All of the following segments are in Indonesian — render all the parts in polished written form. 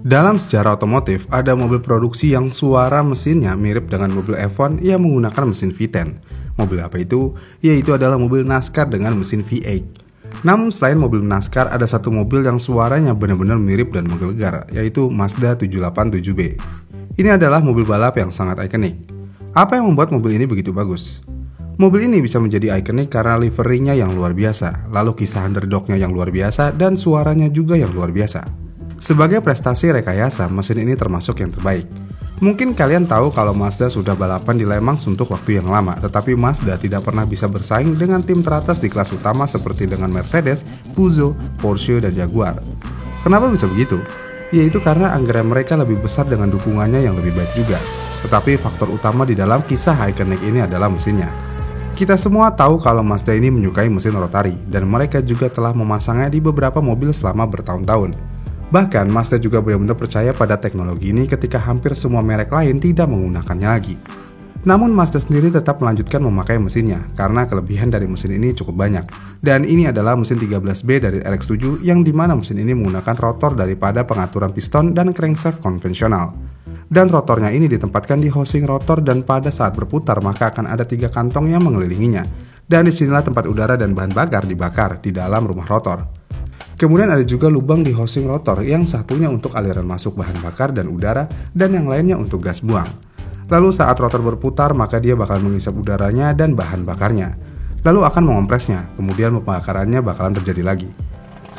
Dalam sejarah otomotif, ada mobil produksi yang suara mesinnya mirip dengan mobil F1 yang menggunakan mesin V10. Mobil apa itu? Yaitu adalah mobil NASCAR dengan mesin V8. Namun selain mobil NASCAR, ada satu mobil yang suaranya benar-benar mirip dan menggelegar, yaitu Mazda 787B. Ini adalah mobil balap yang sangat ikonik. Apa yang membuat mobil ini begitu bagus? Mobil ini bisa menjadi ikonik karena liverinya yang luar biasa, lalu kisah underdognya yang luar biasa, dan suaranya juga yang luar biasa. Sebagai prestasi rekayasa, mesin ini termasuk yang terbaik. Mungkin kalian tahu kalau Mazda sudah balapan di Le Mans untuk waktu yang lama, tetapi Mazda tidak pernah bisa bersaing dengan tim teratas di kelas utama seperti dengan Mercedes, Peugeot, Porsche, dan Jaguar. Kenapa bisa begitu? Yaitu karena anggaran mereka lebih besar dengan dukungannya yang lebih baik juga. Tetapi faktor utama di dalam kisah ikonik ini adalah mesinnya. Kita semua tahu kalau Mazda ini menyukai mesin rotari, dan mereka juga telah memasangnya di beberapa mobil selama bertahun-tahun. Bahkan Mazda juga benar-benar percaya pada teknologi ini ketika hampir semua merek lain tidak menggunakannya lagi. Namun Mazda sendiri tetap melanjutkan memakai mesinnya karena kelebihan dari mesin ini cukup banyak. Dan ini adalah mesin 13B dari RX-7 yang dimana mesin ini menggunakan rotor daripada pengaturan piston dan crankshaft konvensional. Dan rotornya ini ditempatkan di housing rotor dan pada saat berputar maka akan ada 3 kantong yang mengelilinginya. Dan disinilah tempat udara dan bahan bakar dibakar di dalam rumah rotor. Kemudian ada juga lubang di housing rotor yang satunya untuk aliran masuk bahan bakar dan udara dan yang lainnya untuk gas buang. Lalu saat rotor berputar maka dia bakal mengisap udaranya dan bahan bakarnya. Lalu akan mengompresnya, kemudian pembakarannya bakalan terjadi lagi.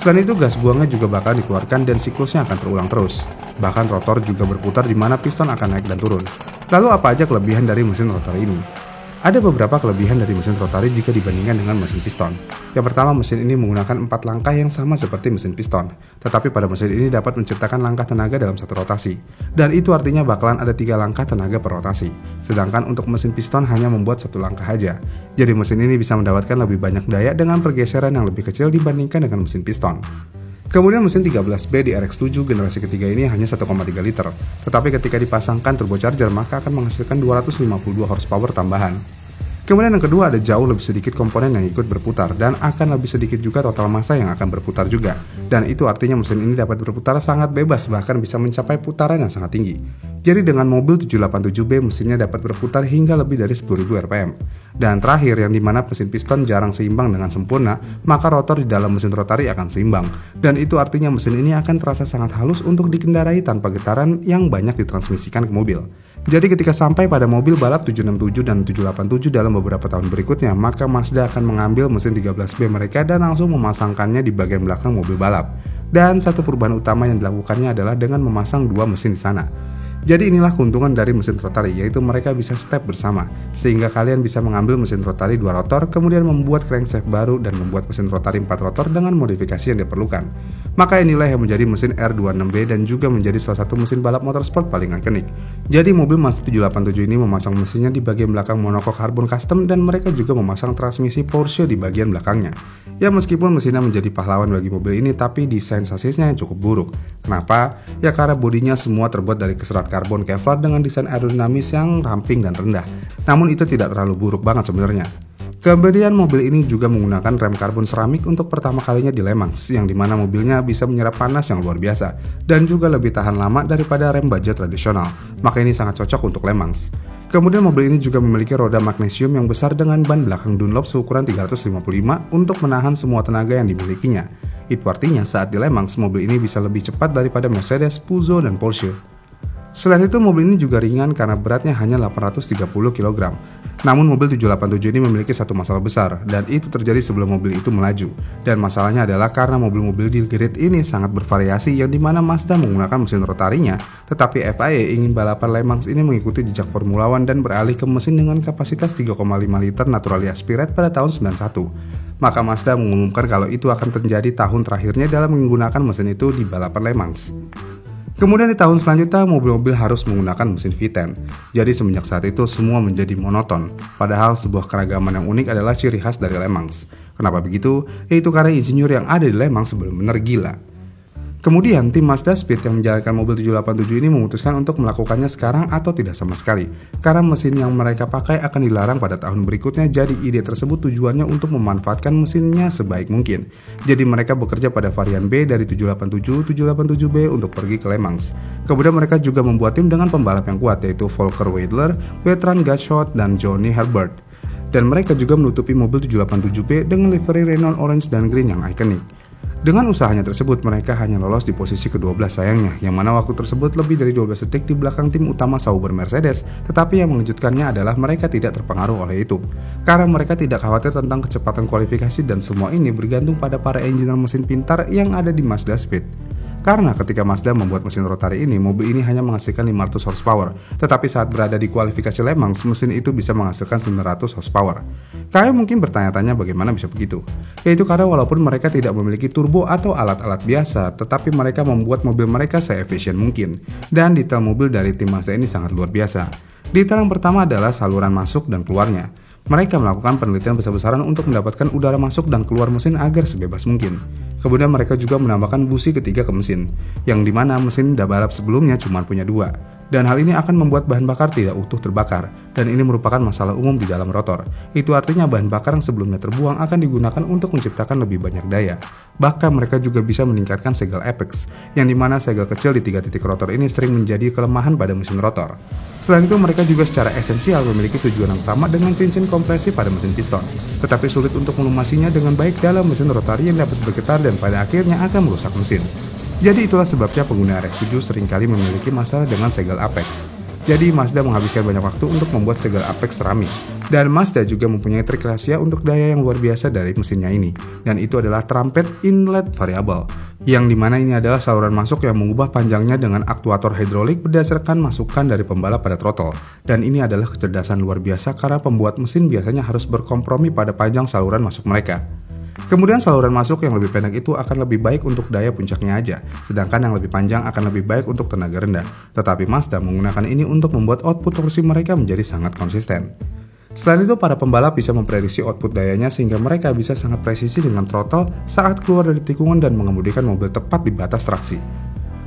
Selain itu gas buangnya juga bakal dikeluarkan dan siklusnya akan terulang terus. Bahkan rotor juga berputar di mana piston akan naik dan turun. Lalu apa aja kelebihan dari mesin rotor ini? Ada beberapa kelebihan dari mesin rotari jika dibandingkan dengan mesin piston. Yang pertama, mesin ini menggunakan 4 langkah yang sama seperti mesin piston. Tetapi pada mesin ini dapat menciptakan langkah tenaga dalam satu rotasi. Dan itu artinya bakalan ada 3 langkah tenaga per rotasi. Sedangkan untuk mesin piston hanya membuat 1 langkah aja. Jadi mesin ini bisa mendapatkan lebih banyak daya dengan pergeseran yang lebih kecil dibandingkan dengan mesin piston. Kemudian mesin 13B di RX-7 generasi ketiga ini hanya 1,3 liter, tetapi ketika dipasangkan turbocharger maka akan menghasilkan 252 horsepower tambahan. Kemudian yang kedua ada jauh lebih sedikit komponen yang ikut berputar dan akan lebih sedikit juga total massa yang akan berputar juga. Dan itu artinya mesin ini dapat berputar sangat bebas bahkan bisa mencapai putaran yang sangat tinggi. Jadi dengan mobil 787B mesinnya dapat berputar hingga lebih dari 10.000 rpm. Dan terakhir yang dimana mesin piston jarang seimbang dengan sempurna, maka rotor di dalam mesin rotari akan seimbang. Dan itu artinya mesin ini akan terasa sangat halus untuk dikendarai tanpa getaran yang banyak ditransmisikan ke mobil. Jadi ketika sampai pada mobil balap 767 dan 787 dalam beberapa tahun berikutnya, maka Mazda akan mengambil mesin 13B mereka dan langsung memasangkannya di bagian belakang mobil balap. Dan satu perubahan utama yang dilakukannya adalah dengan memasang 2 mesin di sana. Jadi inilah keuntungan dari mesin rotari, yaitu mereka bisa step bersama, sehingga kalian bisa mengambil mesin rotari 2 rotor, kemudian membuat crankshaft baru dan membuat mesin rotari 4 rotor dengan modifikasi yang diperlukan. Maka inilah yang menjadi mesin R26B dan juga menjadi salah satu mesin balap motorsport paling ikonik. Jadi mobil Mazda 787 ini memasang mesinnya di bagian belakang monocoque carbon custom dan mereka juga memasang transmisi Porsche di bagian belakangnya. Ya meskipun mesinnya menjadi pahlawan bagi mobil ini, tapi desain sasisnya cukup buruk. Kenapa? Ya karena bodinya semua terbuat dari keserat karbon Kevlar dengan desain aerodinamis yang ramping dan rendah. Namun itu tidak terlalu buruk banget sebenarnya. Kemudian mobil ini juga menggunakan rem karbon seramik untuk pertama kalinya di Le Mans, yang dimana mobilnya bisa menyerap panas yang luar biasa dan juga lebih tahan lama daripada rem baja tradisional. Maka ini sangat cocok untuk Le Mans. Kemudian mobil ini juga memiliki roda magnesium yang besar dengan ban belakang Dunlop seukuran 355 untuk menahan semua tenaga yang dimilikinya. Itu artinya saat di Le Mans mobil ini bisa lebih cepat daripada Mercedes, Peugeot, dan Porsche. Selain itu mobil ini juga ringan karena beratnya hanya 830 kg. Namun mobil 787 ini memiliki satu masalah besar dan itu terjadi sebelum mobil itu melaju. Dan masalahnya adalah karena mobil-mobil di grid ini sangat bervariasi yang dimana Mazda menggunakan mesin rotarinya, tetapi FIA ingin balapan Le Mans ini mengikuti jejak Formula One dan beralih ke mesin dengan kapasitas 3,5 liter naturally aspirate pada tahun 91. Maka Mazda mengumumkan kalau itu akan terjadi tahun terakhirnya dalam menggunakan mesin itu di balapan Le Mans. Kemudian di tahun selanjutnya mobil-mobil harus menggunakan mesin V10. Jadi semenjak saat itu semua menjadi monoton. Padahal sebuah keragaman yang unik adalah ciri khas dari Le Mans. Kenapa begitu? Yaitu karena insinyur yang ada di Le Mans benar-benar gila. Kemudian tim Mazda Speed yang menjalankan mobil 787 ini memutuskan untuk melakukannya sekarang atau tidak sama sekali, karena mesin yang mereka pakai akan dilarang pada tahun berikutnya. Jadi ide tersebut tujuannya untuk memanfaatkan mesinnya sebaik mungkin. Jadi mereka bekerja pada varian B dari 787, 787B untuk pergi ke Le Mans. Kemudian mereka juga membuat tim dengan pembalap yang kuat, yaitu Volker Weidler, Bertrand Gatschot, dan Johnny Herbert. Dan mereka juga menutupi mobil 787B dengan livery Renault Orange dan Green yang ikonik. Dengan usahanya tersebut, mereka hanya lolos di posisi ke-12 sayangnya, yang mana waktu tersebut lebih dari 12 detik di belakang tim utama Sauber Mercedes. Tetapi yang mengejutkannya adalah mereka tidak terpengaruh oleh itu, karena mereka tidak khawatir tentang kecepatan kualifikasi dan semua ini bergantung pada para engineer mesin pintar yang ada di Mazda Speed. Karena ketika Mazda membuat mesin rotari ini, mobil ini hanya menghasilkan 500 horsepower, tetapi saat berada di kualifikasi Le Mans, mesin itu bisa menghasilkan 900 horsepower. Kalian mungkin bertanya-tanya bagaimana bisa begitu? Yaitu karena walaupun mereka tidak memiliki turbo atau alat-alat biasa, tetapi mereka membuat mobil mereka se-efisien mungkin. Dan detail mobil dari tim Mazda ini sangat luar biasa. Detail yang pertama adalah saluran masuk dan keluarnya. Mereka melakukan penelitian besar-besaran untuk mendapatkan udara masuk dan keluar mesin agar sebebas mungkin. Kemudian mereka juga menambahkan busi ketiga ke mesin, yang dimana mesin balap sebelumnya cuma punya 2. Dan hal ini akan membuat bahan bakar tidak utuh terbakar, dan ini merupakan masalah umum di dalam rotor. Itu artinya bahan bakar yang sebelumnya terbuang akan digunakan untuk menciptakan lebih banyak daya. Bahkan mereka juga bisa meningkatkan segel apex, yang dimana segel kecil di 3 titik rotor ini sering menjadi kelemahan pada mesin rotor. Selain itu, mereka juga secara esensial memiliki tujuan yang sama dengan cincin kompresi pada mesin piston, tetapi sulit untuk melumasinya dengan baik dalam mesin rotari yang dapat bergetar dan pada akhirnya akan merusak mesin. Jadi itulah sebabnya pengguna RX-7 seringkali memiliki masalah dengan segel apex. Jadi Mazda menghabiskan banyak waktu untuk membuat segel apex ceramic. Dan Mazda juga mempunyai trik rahasia untuk daya yang luar biasa dari mesinnya ini. Dan itu adalah trumpet inlet variable, yang dimana ini adalah saluran masuk yang mengubah panjangnya dengan aktuator hidrolik berdasarkan masukan dari pembalap pada throttle. Dan ini adalah kecerdasan luar biasa karena pembuat mesin biasanya harus berkompromi pada panjang saluran masuk mereka. Kemudian saluran masuk yang lebih pendek itu akan lebih baik untuk daya puncaknya aja, sedangkan yang lebih panjang akan lebih baik untuk tenaga rendah. Tetapi Mazda menggunakan ini untuk membuat output torsi mereka menjadi sangat konsisten. Selain itu, para pembalap bisa memprediksi output dayanya sehingga mereka bisa sangat presisi dengan throttle saat keluar dari tikungan dan mengemudikan mobil tepat di batas traksi.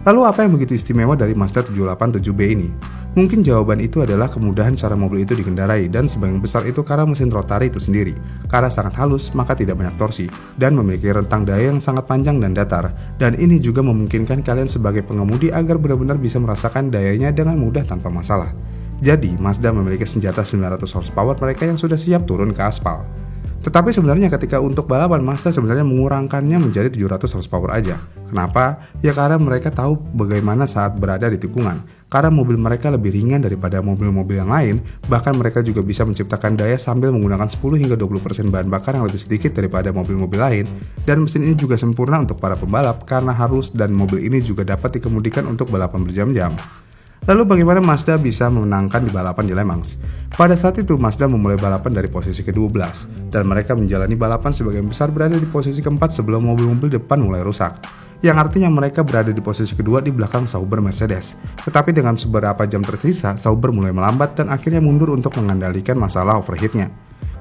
Lalu apa yang begitu istimewa dari Mazda 787B ini? Mungkin jawaban itu adalah kemudahan cara mobil itu dikendarai dan sebagian besar itu karena mesin rotari itu sendiri. Karena sangat halus, maka tidak banyak torsi dan memiliki rentang daya yang sangat panjang dan datar. Dan ini juga memungkinkan kalian sebagai pengemudi agar benar-benar bisa merasakan dayanya dengan mudah tanpa masalah. Jadi, Mazda memiliki senjata 900 horsepower mereka yang sudah siap turun ke aspal. Tetapi sebenarnya ketika untuk balapan, Mazda sebenarnya mengurangkannya menjadi 700 horsepower aja. Kenapa? Ya karena mereka tahu bagaimana saat berada di tikungan. Karena mobil mereka lebih ringan daripada mobil-mobil yang lain, bahkan mereka juga bisa menciptakan daya sambil menggunakan 10 hingga 20% bahan bakar yang lebih sedikit daripada mobil-mobil lain. Dan mesin ini juga sempurna untuk para pembalap karena harus dan mobil ini juga dapat dikemudikan untuk balapan berjam-jam. Lalu bagaimana Mazda bisa memenangkan di balapan di Le Mans? Pada saat itu Mazda memulai balapan dari posisi ke-12 dan mereka menjalani balapan sebagian besar berada di posisi ke-4 sebelum mobil-mobil depan mulai rusak. Yang artinya mereka berada di posisi kedua di belakang Sauber Mercedes. Tetapi dengan beberapa jam tersisa, Sauber mulai melambat dan akhirnya mundur untuk mengendalikan masalah overheatnya.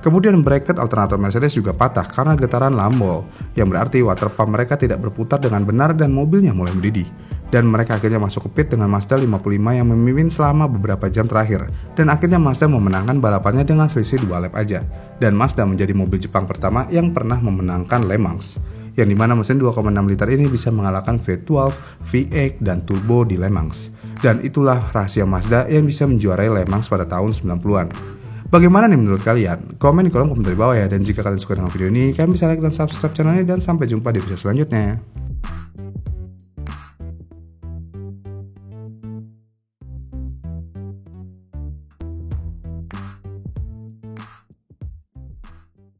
Kemudian bracket alternator Mercedes juga patah karena getaran lambol, yang berarti water pump mereka tidak berputar dengan benar dan mobilnya mulai mendidih. Dan mereka akhirnya masuk ke pit dengan Mazda 55 yang memimpin selama beberapa jam terakhir. Dan akhirnya Mazda memenangkan balapannya dengan selisih 2 lap aja. Dan Mazda menjadi mobil Jepang pertama yang pernah memenangkan Le Mans, yang dimana mesin 2,6 liter ini bisa mengalahkan V12, V8, dan turbo di Le Mans. Dan itulah rahasia Mazda yang bisa menjuarai Le Mans pada tahun 90-an. Bagaimana nih menurut kalian? Komen di kolom komentar di bawah ya. Dan jika kalian suka dengan video ini, kalian bisa like dan subscribe channelnya. Dan sampai jumpa di video selanjutnya.